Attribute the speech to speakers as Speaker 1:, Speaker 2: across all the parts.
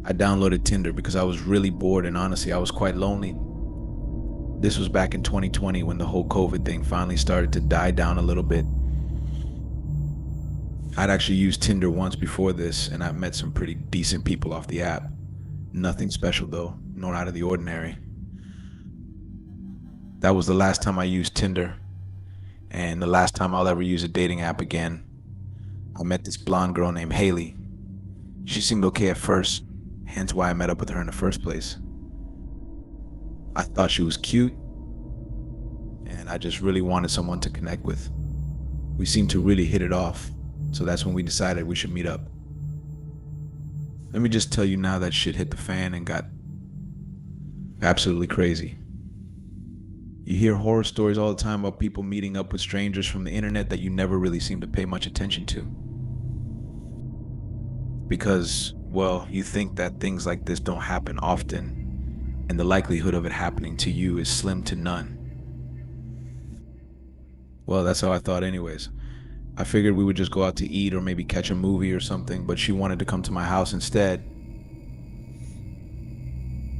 Speaker 1: I downloaded Tinder because I was really bored and honestly, I was quite lonely. This was back in 2020 when the whole COVID thing finally started to die down a little bit. I'd actually used Tinder once before this, and I've met some pretty decent people off the app. Nothing special though, nor out of the ordinary. That was the last time I used Tinder, and the last time I'll ever use a dating app again. I met this blonde girl named Haley. She seemed okay at first, hence why I met up with her in the first place. I thought she was cute, and I just really wanted someone to connect with. We seemed to really hit it off, so that's when we decided we should meet up. Let me just tell you now that shit hit the fan and got absolutely crazy. You hear horror stories all the time about people meeting up with strangers from the internet that you never really seem to pay much attention to. Because, well, you think that things like this don't happen often, and the likelihood of it happening to you is slim to none. Well, that's how I thought anyways. I figured we would just go out to eat or maybe catch a movie or something, but she wanted to come to my house instead.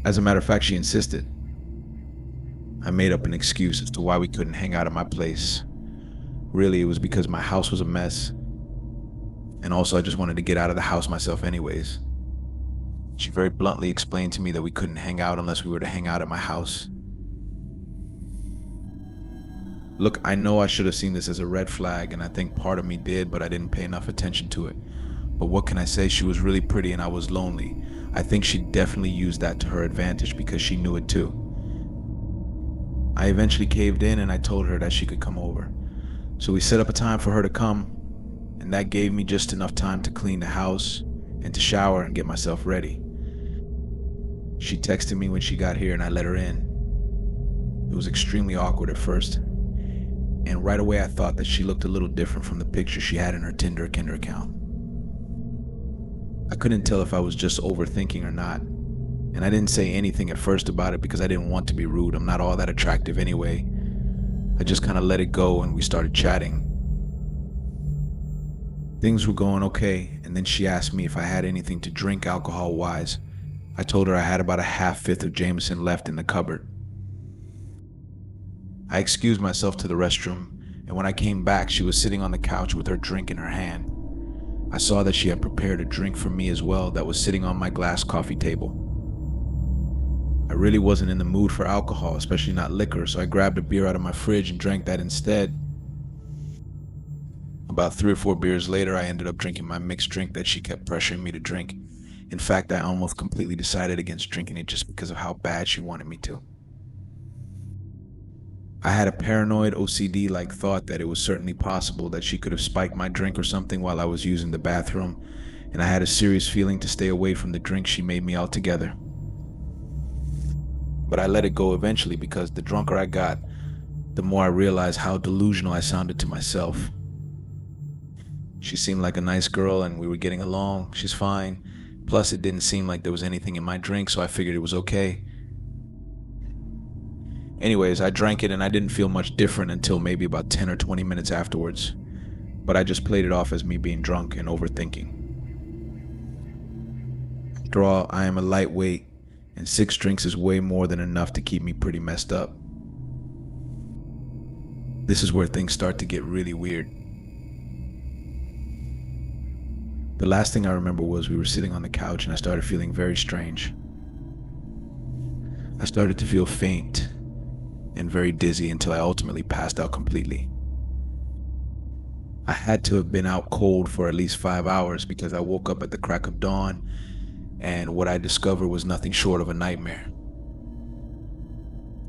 Speaker 1: As a matter of fact, she insisted. I made up an excuse as to why we couldn't hang out at my place. Really, it was because my house was a mess. And also I just wanted to get out of the house myself anyways. She very bluntly explained to me that we couldn't hang out unless we were to hang out at my house. Look, I know I should have seen this as a red flag, and I think part of me did, but I didn't pay enough attention to it. But what can I say? She was really pretty and I was lonely. I think she definitely used that to her advantage because she knew it too. I eventually caved in and I told her that she could come over. So we set up a time for her to come, and that gave me just enough time to clean the house and to shower and get myself ready. She texted me when she got here and I let her in. It was extremely awkward at first, and right away I thought that she looked a little different from the picture she had in her Tinder account. I couldn't tell if I was just overthinking or not, and I didn't say anything at first about it because I didn't want to be rude. I'm not all that attractive anyway. I just kind of let it go and we started chatting. Things were going okay, and then she asked me if I had anything to drink alcohol-wise. I told her I had about a half-fifth of Jameson left in the cupboard. I excused myself to the restroom, and when I came back, she was sitting on the couch with her drink in her hand. I saw that she had prepared a drink for me as well that was sitting on my glass coffee table. I really wasn't in the mood for alcohol, especially not liquor, so I grabbed a beer out of my fridge and drank that instead. About 3 or 4 beers later, I ended up drinking my mixed drink that she kept pressuring me to drink. In fact, I almost completely decided against drinking it just because of how bad she wanted me to. I had a paranoid OCD-like thought that it was certainly possible that she could have spiked my drink or something while I was using the bathroom, and I had a serious feeling to stay away from the drink she made me altogether. But I let it go eventually because the drunker I got, the more I realized how delusional I sounded to myself. She seemed like a nice girl and we were getting along. She's fine. Plus, it didn't seem like there was anything in my drink, so I figured it was okay. Anyways, I drank it and I didn't feel much different until maybe about 10 or 20 minutes afterwards. But I just played it off as me being drunk and overthinking. After all, I am a lightweight, and 6 drinks is way more than enough to keep me pretty messed up. This is where things start to get really weird. The last thing I remember was we were sitting on the couch and I started feeling very strange. I started to feel faint and very dizzy until I ultimately passed out completely. I had to have been out cold for at least 5 hours because I woke up at the crack of dawn and what I discovered was nothing short of a nightmare.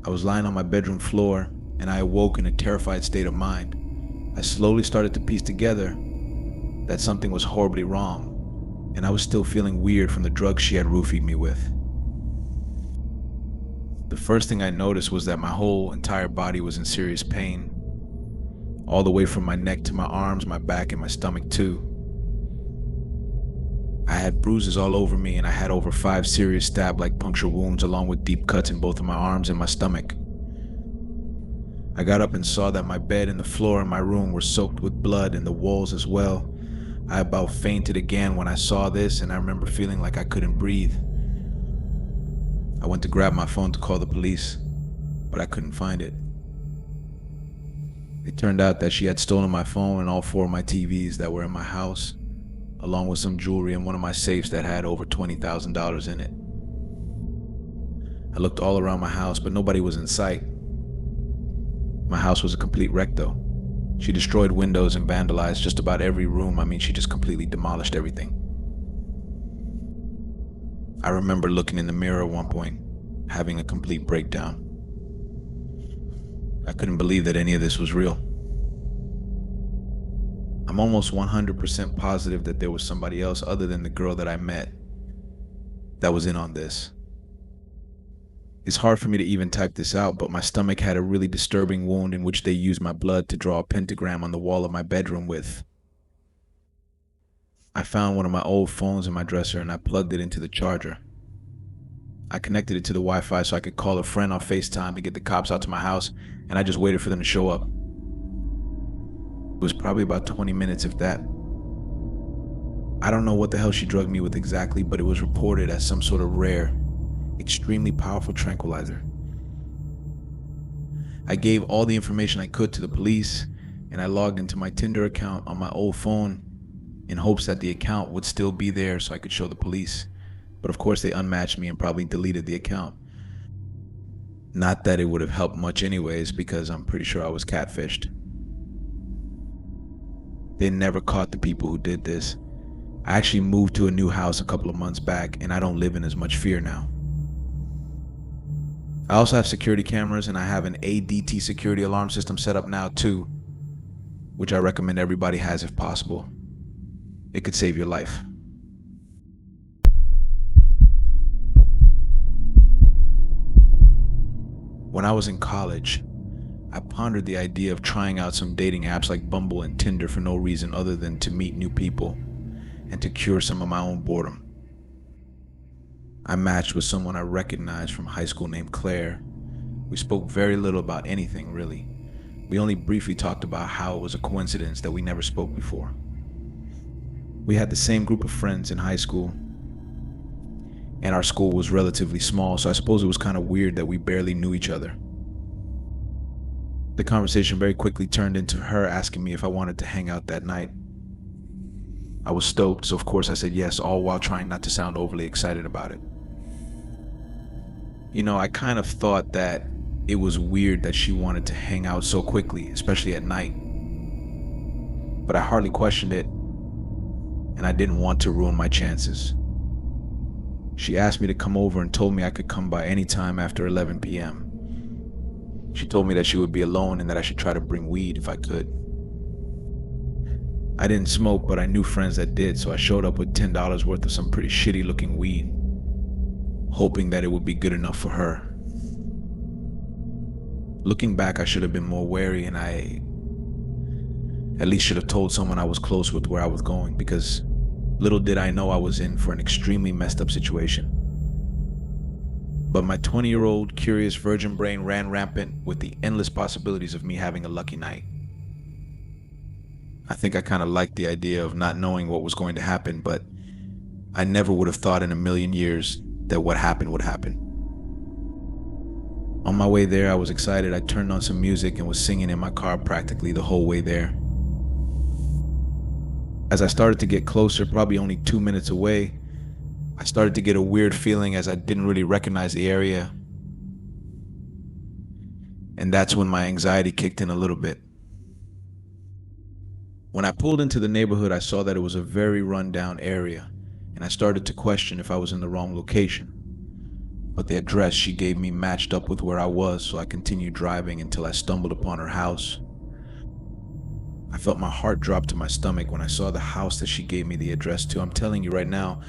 Speaker 1: I was lying on my bedroom floor and I awoke in a terrified state of mind. I slowly started to piece together that something was horribly wrong, and I was still feeling weird from the drugs she had roofied me with. The first thing I noticed was that my whole entire body was in serious pain, all the way from my neck to my arms, my back, and my stomach too. I had bruises all over me and I had over 5 serious stab-like puncture wounds along with deep cuts in both of my arms and my stomach. I got up and saw that my bed and the floor in my room were soaked with blood and the walls as well. I about fainted again when I saw this, and I remember feeling like I couldn't breathe. I went to grab my phone to call the police, but I couldn't find it. It turned out that she had stolen my phone and all 4 of my TVs that were in my house, along with some jewelry in one of my safes that had over $20,000 in it. I looked all around my house, but nobody was in sight. My house was a complete wreck, though. She destroyed windows and vandalized just about every room. I mean, she just completely demolished everything. I remember looking in the mirror at one point, having a complete breakdown. I couldn't believe that any of this was real. I'm almost 100% positive that there was somebody else other than the girl that I met that was in on this. It's hard for me to even type this out, but my stomach had a really disturbing wound in which they used my blood to draw a pentagram on the wall of my bedroom with. I found one of my old phones in my dresser and I plugged it into the charger. I connected it to the Wi-Fi so I could call a friend on FaceTime to get the cops out to my house, and I just waited for them to show up. It was probably about 20 minutes, if that. I don't know what the hell she drugged me with exactly, but it was reported as some sort of rare, extremely powerful tranquilizer. I gave all the information I could to the police, and I logged into my Tinder account on my old phone in hopes that the account would still be there so I could show the police. But of course they unmatched me and probably deleted the account. Not that it would have helped much anyways, because I'm pretty sure I was catfished. They never caught the people who did this. I actually moved to a new house a couple of months back, and I don't live in as much fear now. I also have security cameras, and I have an ADT security alarm system set up now too, which I recommend everybody has if possible. It could save your life. When I was in college, I pondered the idea of trying out some dating apps like Bumble and Tinder for no reason other than to meet new people and to cure some of my own boredom. I matched with someone I recognized from high school named Claire. We spoke very little about anything, really. We only briefly talked about how it was a coincidence that we never spoke before. We had the same group of friends in high school, and our school was relatively small, so I suppose it was kind of weird that we barely knew each other. The conversation very quickly turned into her asking me if I wanted to hang out that night. I was stoked, so of course I said yes, all while trying not to sound overly excited about it. You know, I kind of thought that it was weird that she wanted to hang out so quickly, especially at night. But I hardly questioned it, and I didn't want to ruin my chances. She asked me to come over and told me I could come by any time after 11 p.m. She told me that she would be alone and that I should try to bring weed if I could. I didn't smoke, but I knew friends that did, so I showed up with $10 worth of some pretty shitty looking weed, hoping that it would be good enough for her. Looking back, I should have been more wary, and I at least should have told someone I was close with where I was going, because little did I know I was in for an extremely messed up situation. But my 20-year-old curious virgin brain ran rampant with the endless possibilities of me having a lucky night. I think I kind of liked the idea of not knowing what was going to happen, but I never would have thought in a million years that what happened would happen. On my way there, I was excited. I turned on some music and was singing in my car practically the whole way there. As I started to get closer, probably only 2 minutes away, I started to get a weird feeling as I didn't really recognize the area. And that's when my anxiety kicked in a little bit. When I pulled into the neighborhood, I saw that it was a very run-down area, and I started to question if I was in the wrong location. But the address she gave me matched up with where I was, so I continued driving until I stumbled upon her house. I felt my heart drop to my stomach when I saw the house that she gave me the address to. I'm telling you right now,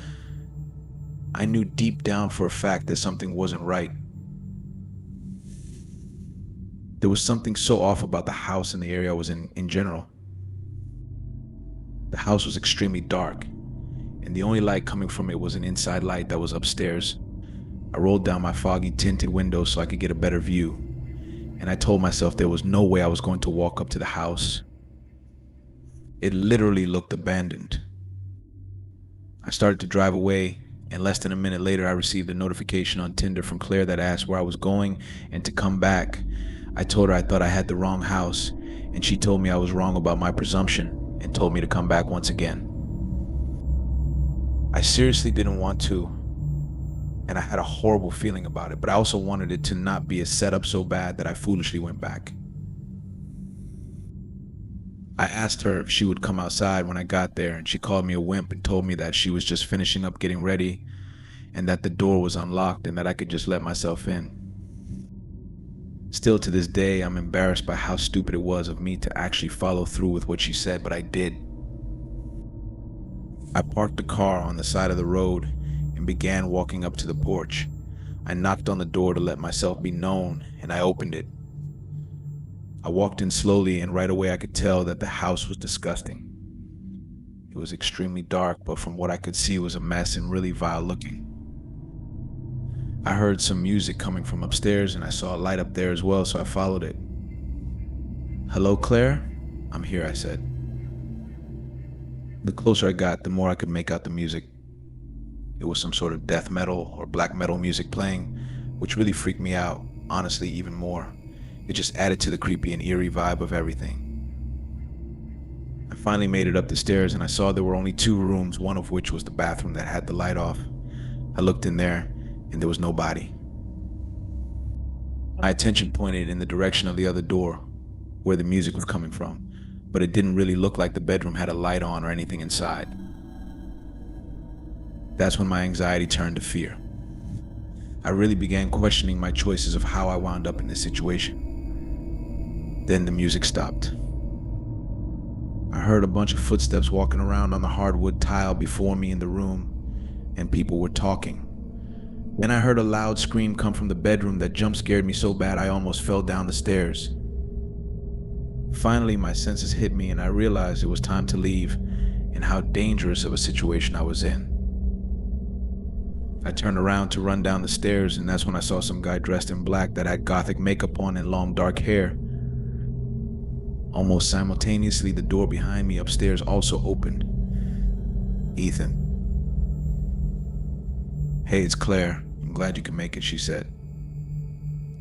Speaker 1: I knew deep down for a fact that something wasn't right. There was something so off about the house and the area I was in general. The house was extremely dark, and the only light coming from it was an inside light that was upstairs. I rolled down my foggy tinted windows so I could get a better view, and I told myself there was no way I was going to walk up to the house. It literally looked abandoned. I started to drive away, And less than a minute later, I received a notification on Tinder from Claire that asked where I was going and to come back. I told her I thought I had the wrong house, and she told me I was wrong about my presumption and told me to come back once again. I seriously didn't want to, and I had a horrible feeling about it, but I also wanted it to not be a setup so bad that I foolishly went back. I asked her if she would come outside when I got there, and she called me a wimp and told me that she was just finishing up getting ready and that the door was unlocked and that I could just let myself in. Still to this day, I'm embarrassed by how stupid it was of me to actually follow through with what she said, but I did. I parked the car on the side of the road and began walking up to the porch. I knocked on the door to let myself be known, and I opened it. I walked in slowly, and right away I could tell that the house was disgusting. It was extremely dark, but from what I could see was a mess and really vile looking. I heard some music coming from upstairs, and I saw a light up there as well, so I followed it. "Hello, Claire?" "I'm here," I said. The closer I got, the more I could make out the music. It was some sort of death metal or black metal music playing, which really freaked me out, honestly, even more. It just added to the creepy and eerie vibe of everything. I finally made it up the stairs, and I saw there were only 2 rooms, one of which was the bathroom that had the light off. I looked in there, and there was nobody. My attention pointed in the direction of the other door, where the music was coming from, but it didn't really look like the bedroom had a light on or anything inside. That's when my anxiety turned to fear. I really began questioning my choices of how I wound up in this situation. Then the music stopped. I heard a bunch of footsteps walking around on the hardwood tile before me in the room, and people were talking. Then I heard a loud scream come from the bedroom that jump scared me so bad I almost fell down the stairs. Finally, my senses hit me, and I realized it was time to leave and how dangerous of a situation I was in. I turned around to run down the stairs, and that's when I saw some guy dressed in black that had gothic makeup on and long dark hair. Almost simultaneously, the door behind me upstairs also opened. "Ethan." "Hey, it's Claire. I'm glad you could make it," she said.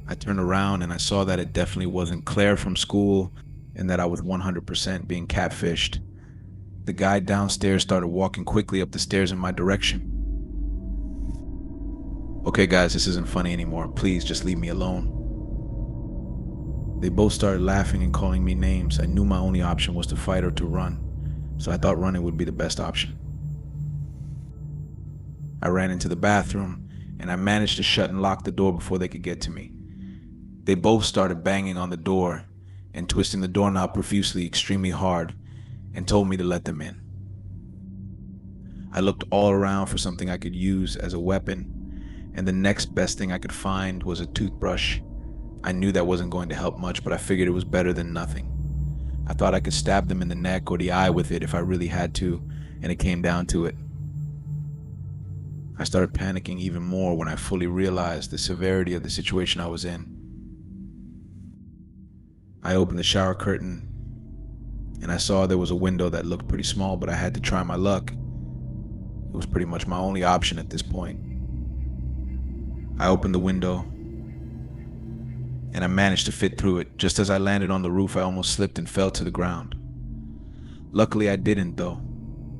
Speaker 1: I turned around and I saw that it definitely wasn't Claire from school and that I was 100% being catfished. The guy downstairs started walking quickly up the stairs in my direction. "Okay guys, this isn't funny anymore. Please just leave me alone." They both started laughing and calling me names. I knew my only option was to fight or to run, so I thought running would be the best option. I ran into the bathroom, and I managed to shut and lock the door before they could get to me. They both started banging on the door and twisting the doorknob profusely, extremely hard, and told me to let them in. I looked all around for something I could use as a weapon, and the next best thing I could find was a toothbrush. I knew that wasn't going to help much, but I figured it was better than nothing. I thought I could stab them in the neck or the eye with it if I really had to, and it came down to it. I started panicking even more when I fully realized the severity of the situation I was in. I opened the shower curtain, and I saw there was a window that looked pretty small, but I had to try my luck. It was pretty much my only option at this point. I opened the window, and I managed to fit through it. Just as I landed on the roof, I almost slipped and fell to the ground. Luckily, I didn't though,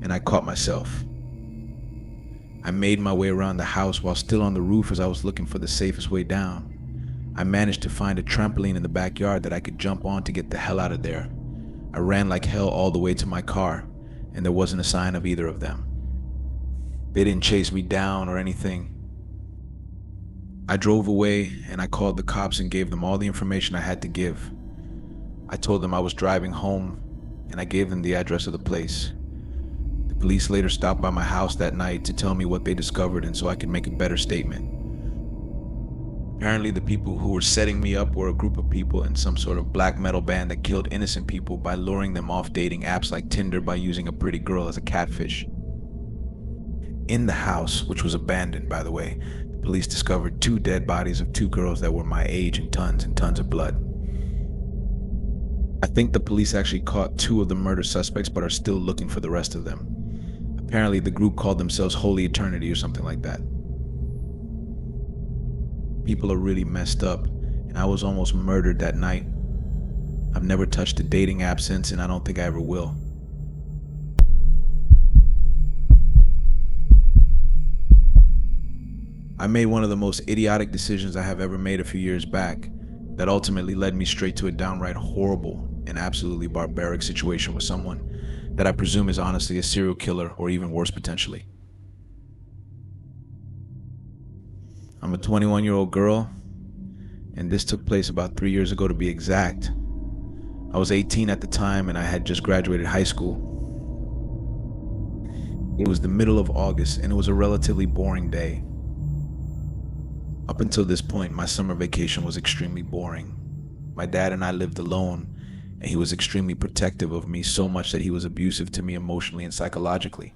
Speaker 1: and I caught myself. I made my way around the house while still on the roof as I was looking for the safest way down. I managed to find a trampoline in the backyard that I could jump on to get the hell out of there. I ran like hell all the way to my car, and there wasn't a sign of either of them. They didn't chase me down or anything. I drove away, and I called the cops and gave them all the information I had to give. I told them I was driving home, and I gave them the address of the place. The police later stopped by my house that night to tell me what they discovered and so I could make a better statement. Apparently the people who were setting me up were a group of people in some sort of black metal band that killed innocent people by luring them off dating apps like Tinder by using a pretty girl as a catfish. In the house, which was abandoned by the way, the police discovered 2 dead bodies of 2 girls that were my age and tons of blood. I think the police actually caught 2 of the murder suspects but are still looking for the rest of them. Apparently, the group called themselves Holy Eternity or something like that. People are really messed up, and I was almost murdered that night. I've never touched a dating app since, and I don't think I ever will. I made one of the most idiotic decisions I have ever made a few years back that ultimately led me straight to a downright horrible and absolutely barbaric situation with someone that I presume is honestly a serial killer or even worse potentially. I'm a 21-year-old girl, and this took place about 3 years ago to be exact. I was 18 at the time and I had just graduated high school. It was the middle of August and it was a relatively boring day. Up until this point, my summer vacation was extremely boring. My dad and I lived alone, and he was extremely protective of me, so much that he was abusive to me emotionally and psychologically.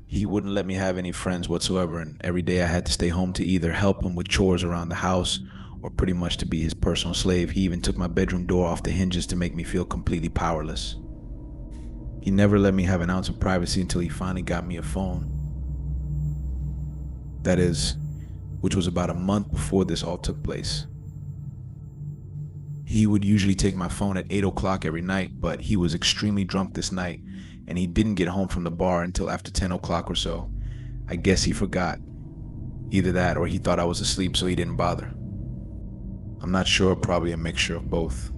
Speaker 1: He wouldn't let me have any friends whatsoever, and every day I had to stay home to either help him with chores around the house or pretty much to be his personal slave. He even took my bedroom door off the hinges to make me feel completely powerless. He never let me have an ounce of privacy until he finally got me a phone. That is, which was about a month before this all took place. He would usually take my phone at 8 o'clock every night, but he was extremely drunk this night, and he didn't get home from the bar until after 10 o'clock or so. I guess he forgot. Either that or he thought I was asleep, so he didn't bother. I'm not sure, probably a mixture of both.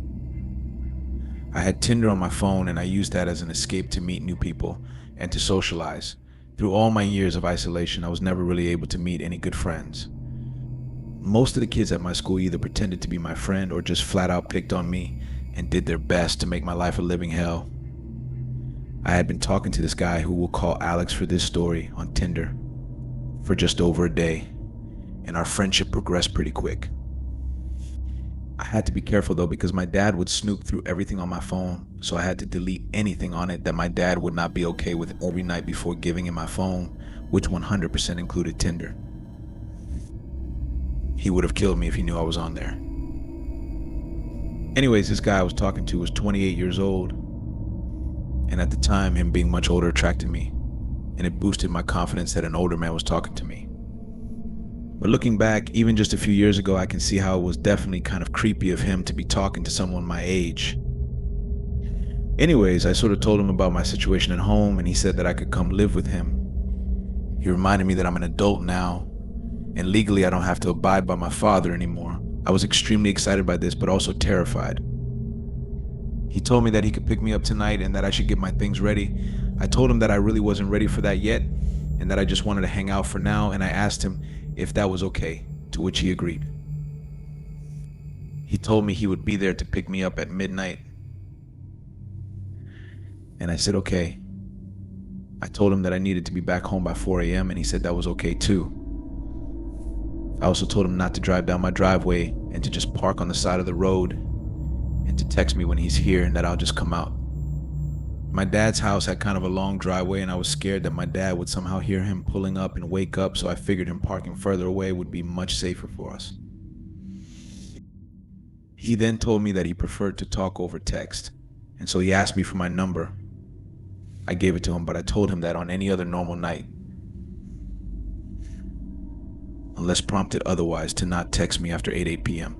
Speaker 1: I had Tinder on my phone, and I used that as an escape to meet new people and to socialize. Through all my years of isolation, I was never really able to meet any good friends. Most of the kids at my school either pretended to be my friend or just flat out picked on me and did their best to make my life a living hell. I had been talking to this guy who we'll call Alex for this story on Tinder for just over a day, and our friendship progressed pretty quick. I had to be careful though because my dad would snoop through everything on my phone, so I had to delete anything on it that my dad would not be okay with every night before giving him my phone, which 100% included Tinder. He would have killed me if he knew I was on there. Anyways, this guy I was talking to was 28 years old, and at the time, him being much older attracted me, and it boosted my confidence that an older man was talking to me. But looking back, even just a few years ago, I can see how it was definitely kind of creepy of him to be talking to someone my age. Anyways, I sort of told him about my situation at home, and he said that I could come live with him. He reminded me that I'm an adult now, and legally I don't have to abide by my father anymore. I was extremely excited by this, but also terrified. He told me that he could pick me up tonight and that I should get my things ready. I told him that I really wasn't ready for that yet, and that I just wanted to hang out for now, and I asked him if that was okay, to which he agreed. He told me he would be there to pick me up at midnight, and I said okay. I told him that I needed to be back home by 4 a.m. and he said that was okay too. I also told him not to drive down my driveway and to just park on the side of the road and to text me when he's here and that I'll just come out. My dad's house had kind of a long driveway and I was scared that my dad would somehow hear him pulling up and wake up, so I figured him parking further away would be much safer for us. He then told me that he preferred to talk over text, and so he asked me for my number. I gave it to him, but I told him that on any other normal night, unless prompted otherwise, to not text me after 8 p.m.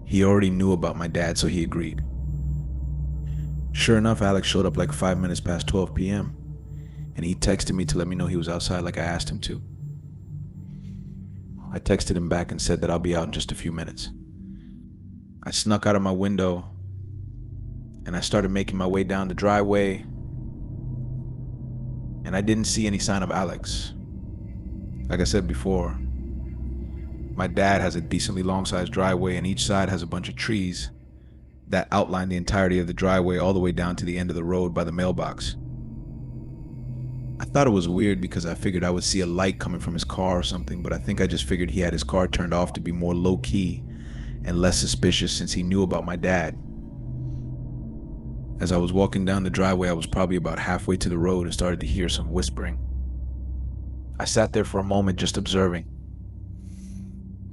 Speaker 1: He already knew about my dad, so he agreed. Sure enough, Alex showed up like 5 minutes past 12 p.m. and he texted me to let me know he was outside like I asked him to. I texted him back and said that I'll be out in just a few minutes. I snuck out of my window and I started making my way down the driveway, and I didn't see any sign of Alex. Like I said before, my dad has a decently long-sized driveway and each side has a bunch of trees that outline the entirety of the driveway all the way down to the end of the road by the mailbox. I thought it was weird because I figured I would see a light coming from his car or something, but I think I just figured he had his car turned off to be more low-key and less suspicious since he knew about my dad. As I was walking down the driveway, I was probably about halfway to the road and started to hear some whispering. I sat there for a moment just observing,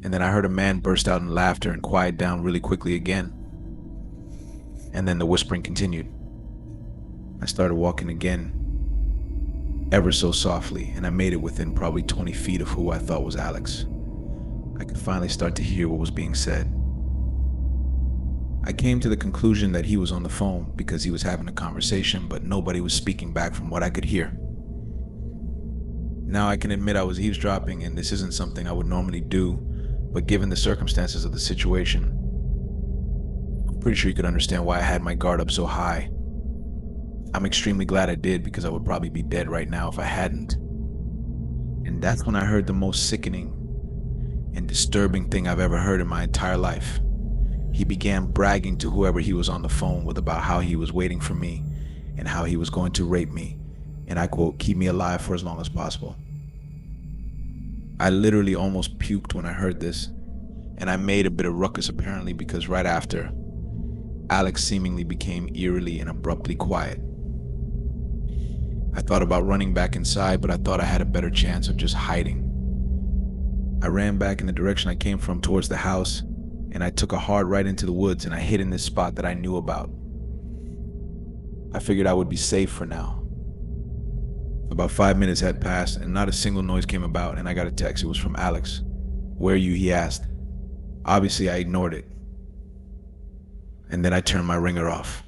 Speaker 1: and then I heard a man burst out in laughter and quiet down really quickly again. And then the whispering continued. I started walking again, ever so softly, and I made it within probably 20 feet of who I thought was Alex. I could finally start to hear what was being said. I came to the conclusion that he was on the phone because he was having a conversation, but nobody was speaking back from what I could hear. Now I can admit I was eavesdropping, and this isn't something I would normally do, but given the circumstances of the situation, I'm pretty sure you could understand why I had my guard up so high. I'm extremely glad I did, because I would probably be dead right now if I hadn't. And that's when I heard the most sickening and disturbing thing I've ever heard in my entire life. He began bragging to whoever he was on the phone with about how he was waiting for me and how he was going to rape me, and I quote, keep me alive for as long as possible. I literally almost puked when I heard this, and I made a bit of ruckus apparently, because right after, Alex seemingly became eerily and abruptly quiet. I thought about running back inside, but I thought I had a better chance of just hiding. I ran back in the direction I came from towards the house, and I took a hard right into the woods, and I hid in this spot that I knew about. I figured I would be safe for now. About 5 minutes had passed, and not a single noise came about, and I got a text. It was from Alex. "Where are you?" he asked. Obviously, I ignored it. And then I turned my ringer off.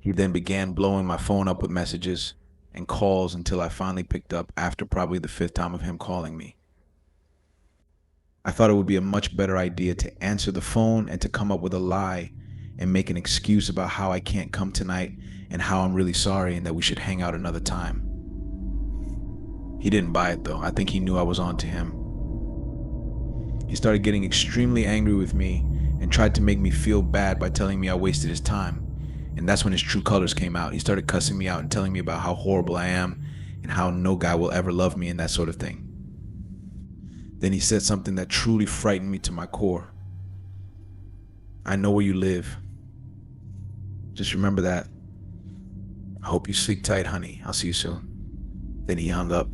Speaker 1: He then began blowing my phone up with messages and calls until I finally picked up after probably the 5th time of him calling me. I thought it would be a much better idea to answer the phone and to come up with a lie and make an excuse about how I can't come tonight and how I'm really sorry and that we should hang out another time. He didn't buy it though. I think he knew I was on to him. He started getting extremely angry with me and tried to make me feel bad by telling me I wasted his time. And that's when his true colors came out. He started cussing me out and telling me about how horrible I am and how no guy will ever love me and that sort of thing. Then he said something that truly frightened me to my core. "I know where you live. Just remember that. I hope you sleep tight, honey. I'll see you soon." Then he hung up.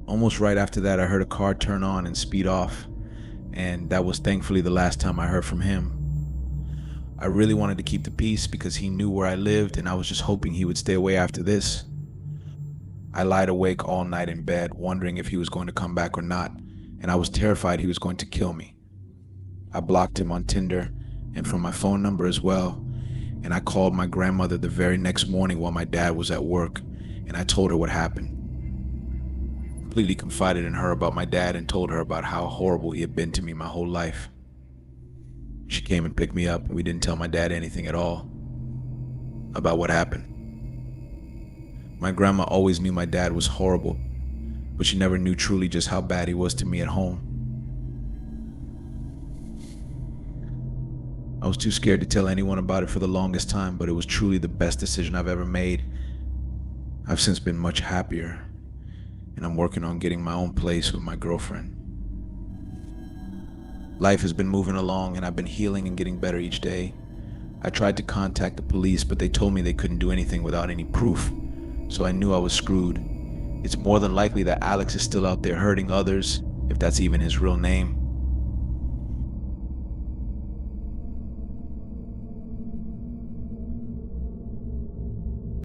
Speaker 1: Almost right after that, I heard a car turn on and speed off, and that was thankfully the last time I heard from him. I really wanted to keep the peace because he knew where I lived, and I was just hoping he would stay away after this. I lied awake all night in bed, wondering if he was going to come back or not, and I was terrified he was going to kill me. I blocked him on Tinder and from my phone number as well, and I called my grandmother the very next morning while my dad was at work, and I told her what happened. Completely confided in her about my dad and told her about how horrible he had been to me my whole life. She came and picked me up, and we didn't tell my dad anything at all about what happened. My grandma always knew my dad was horrible, but she never knew truly just how bad he was to me at home. I was too scared to tell anyone about it for the longest time, but it was truly the best decision I've ever made. I've since been much happier, and I'm working on getting my own place with my girlfriend. Life has been moving along, and I've been healing and getting better each day. I tried to contact the police, but they told me they couldn't do anything without any proof, so I knew I was screwed. It's more than likely that Alex is still out there hurting others, if that's even his real name.